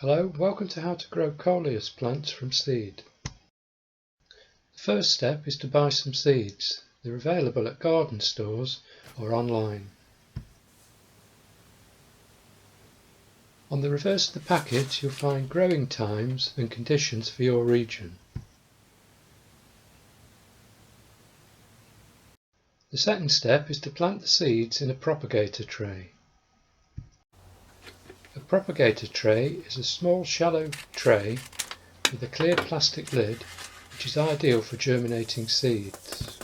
Hello, welcome to how to grow Coleus plants from seed. The first step is to buy some seeds. They're available at garden stores or online. On the reverse of the package you'll find growing times and conditions for your region. The second step is to plant the seeds in a propagator tray. A propagator tray is a small shallow tray with a clear plastic lid which is ideal for germinating seeds.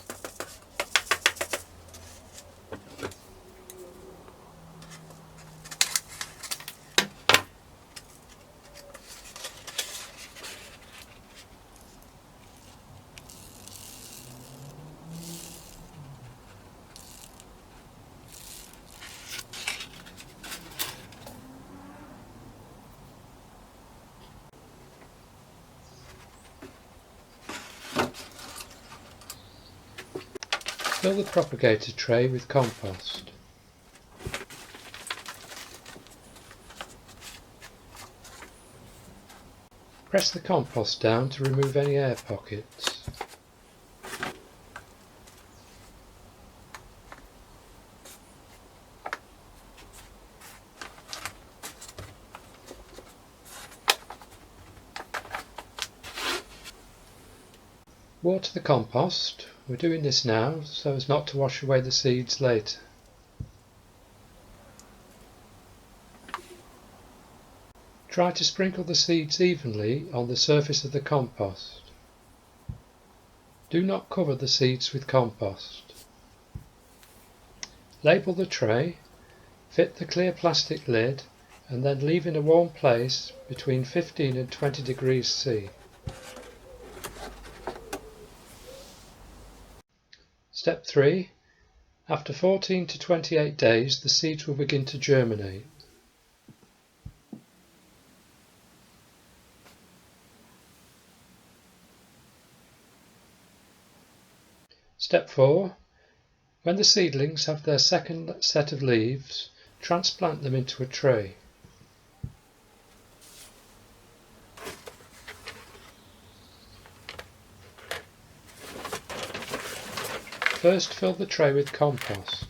Fill the propagator tray with compost. Press the compost down to remove any air pockets. Water the compost. We're doing this now so as not to wash away the seeds later. Try to sprinkle the seeds evenly on the surface of the compost. Do not cover the seeds with compost. Label the tray, fit the clear plastic lid and then leave in a warm place between 15 and 20 degrees C. Step 3. After 14 to 28 days the seeds will begin to germinate. Step 4. When the seedlings have their second set of leaves, transplant them into a tray. First fill the tray with compost.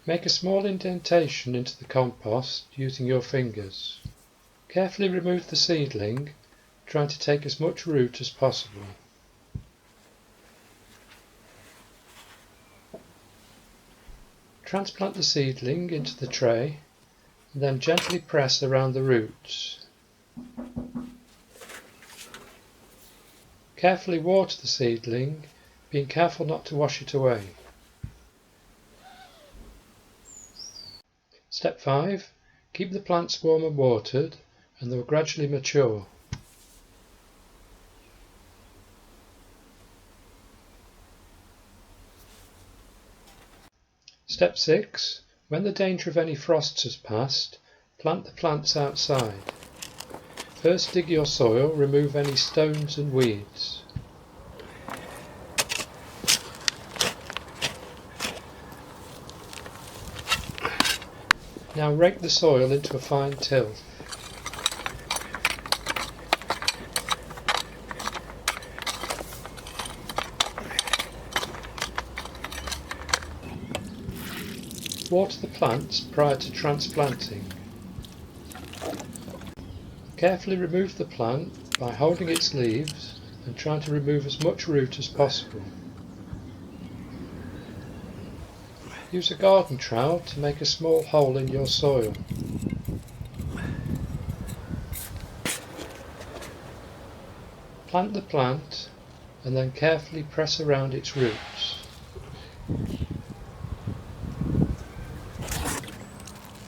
Make a small indentation into the compost using your fingers. Carefully remove the seedling, trying to take as much root as possible. Transplant the seedling into the tray and then gently press around the roots. Carefully water the seedling, being careful not to wash it away. Step 5. Keep the plants warm and watered and they will gradually mature. Step 6. When the danger of any frosts has passed, plant the plants outside. First dig your soil, remove any stones and weeds. Now rake the soil into a fine till. Water the plants prior to transplanting. Carefully remove the plant by holding its leaves and trying to remove as much root as possible. Use a garden trowel to make a small hole in your soil. Plant the plant and then carefully press around its roots.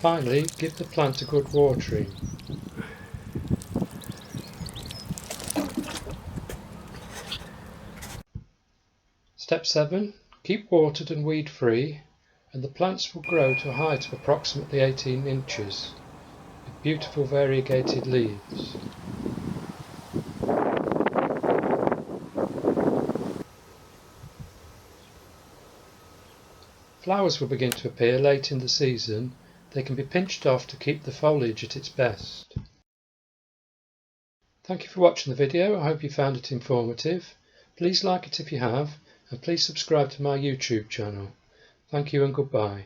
Finally, give the plant a good watering. Step 7. Keep watered and weed free and the plants will grow to a height of approximately 18 inches, with beautiful variegated leaves. Flowers will begin to appear late in the season. They can be pinched off to keep the foliage at its best. Thank you for watching the video. I hope you found it informative. Please like it if you have, and please subscribe to my YouTube channel. Thank you and goodbye.